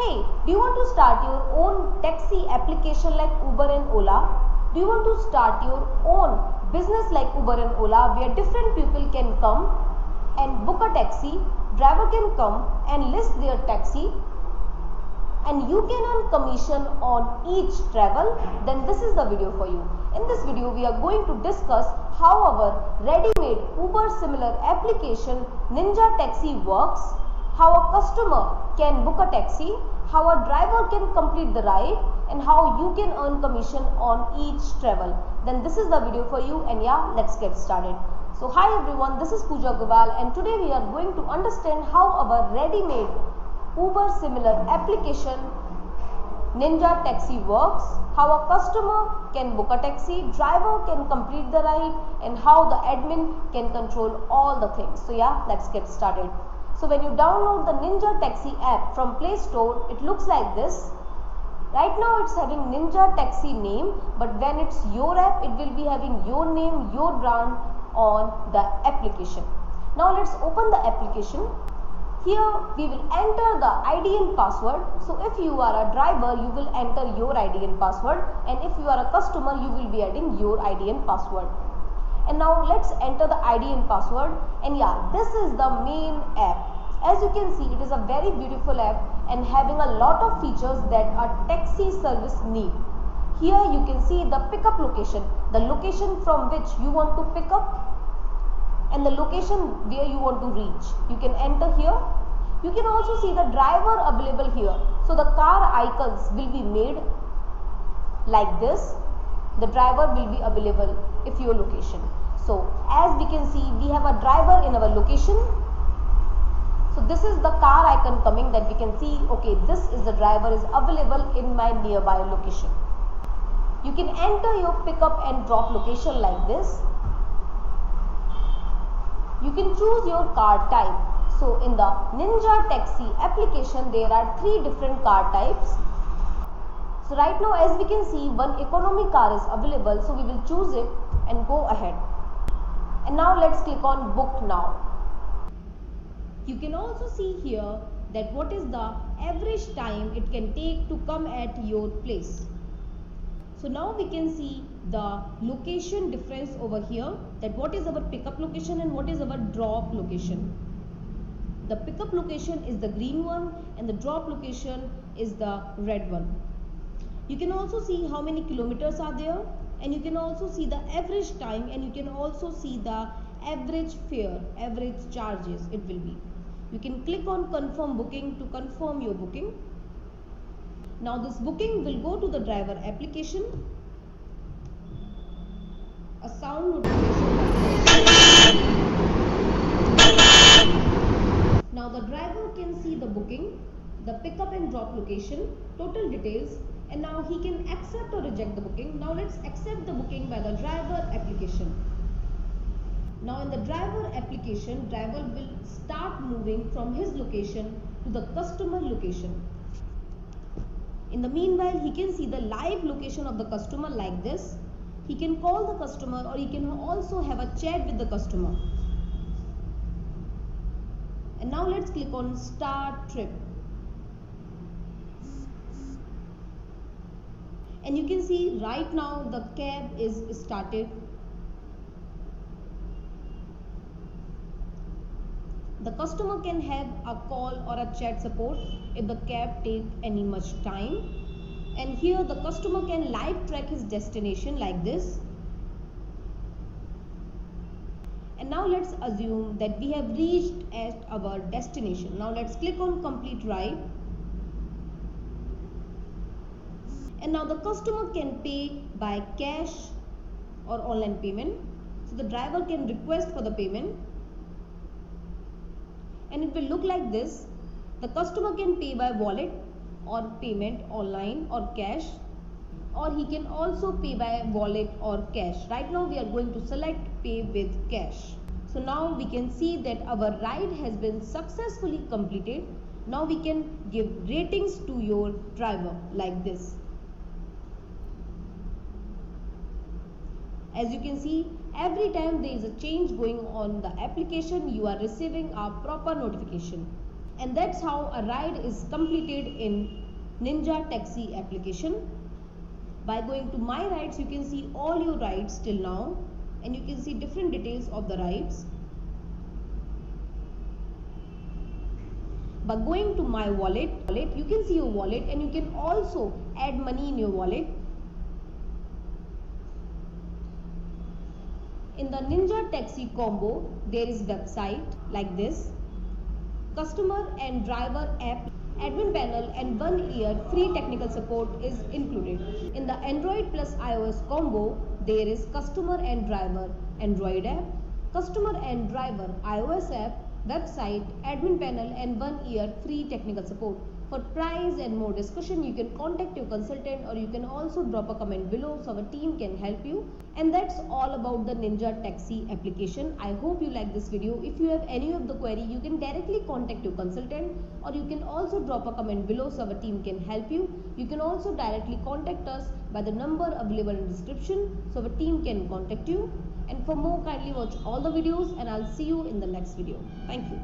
Hey, do you want to start your own taxi application like Uber and Ola? Do you want to start your own business like Uber and Ola where different people can come and book a taxi, driver can come and list their taxi and you can earn commission on each travel? Then this is the video for you. In this video we are going to discuss how our ready-made Uber similar application Ninja Taxi works, how a customer can book a taxi, how a driver can complete the ride, and how you can earn commission on each travel. Then this is the video for you, and yeah, let's get started. So hi everyone, this is Pooja Gopal and today we are going to understand how our ready-made Uber similar application Ninja Taxi works, how a customer can book a taxi, driver can complete the ride, and how the admin can control all the things. So yeah, let's get started. So when you download the Ninja Taxi app from Play Store, it looks like this. Right now it's having Ninja Taxi name, but when it's your app, it will be having your name, your brand on the application. Now let's open the application. Here we will enter the ID and password. So if you are a driver, you will enter your ID and password, and if you are a customer, you will be adding your ID and password. And now let's enter the ID and password, and yeah, this is the main app. As you can see, it is a very beautiful app and having a lot of features that a taxi service need. Here you can see the pickup location, the location from which you want to pick up and the location where you want to reach. You can enter here. You can also see the driver available here. So the car icons will be made like this. The driver will be available if your location. So as we can see, we have a driver in our location. So this is the car icon coming that we can see, okay, this is the driver is available in my nearby location. You can enter your pickup and drop location like this. You can choose your car type. So in the Ninja Taxi application, there are 3 different car types. So right now as we can see, one economy car is available. So we will choose it and go ahead. And now let's click on book now. You can also see here that what is the average time it can take to come at your place. So now we can see the location difference over here, that what is our pickup location and what is our drop location. The pickup location is the green one and the drop location is the red one. You can also see how many kilometers are there, and you can also see the average time, and you can also see the average fare, average charges it will be. You can click on confirm booking to confirm your booking. Now this booking will go to the driver application. A sound notification. Now the driver can see the booking, the pickup and drop location, total details, and now he can accept or reject the booking. Now let's accept the booking by the driver application. Now in the driver application, driver will start moving from his location to the customer location. In the meanwhile, he can see the live location of the customer like this. He can call the customer or he can also have a chat with the customer. And now let's click on start trip. And you can see right now the cab is started. The customer can have a call or a chat support if the cab takes any much time. And here the customer can live track his destination like this. And now let's assume that we have reached at our destination. Now let's click on complete ride. And now the customer can pay by cash or online payment. So the driver can request for the payment. And it will look like this. The customer can pay by wallet or payment online or cash, or he can also pay by wallet or cash. Right now we are going to select pay with cash. So now we can see that our ride has been successfully completed. Now we can give ratings to your driver like this. As you can see, every time there is a change going on the application, you are receiving a proper notification. And that's how a ride is completed in Ninja Taxi application. By going to my rides, you can see all your rides till now, and you can see different details of the rides. By going to my wallet, you can see your wallet, and you can also add money in your wallet. In the Ninja Taxi combo, there is website like this, customer and driver app, admin panel, and 1 year free technical support is included. In the Android plus iOS combo, there is customer and driver Android app, customer and driver iOS app, website, admin panel, and 1 year free technical support. For price and more discussion, you can contact your consultant, or you can also drop a comment below so our team can help you. And that's all about the Ninja Taxi application. I hope you like this video. If you have any of the query, you can directly contact your consultant, or you can also drop a comment below so our team can help you. You can also directly contact us by the number available in description so our team can contact you. And for more, kindly watch all the videos, and I'll see you in the next video. Thank you.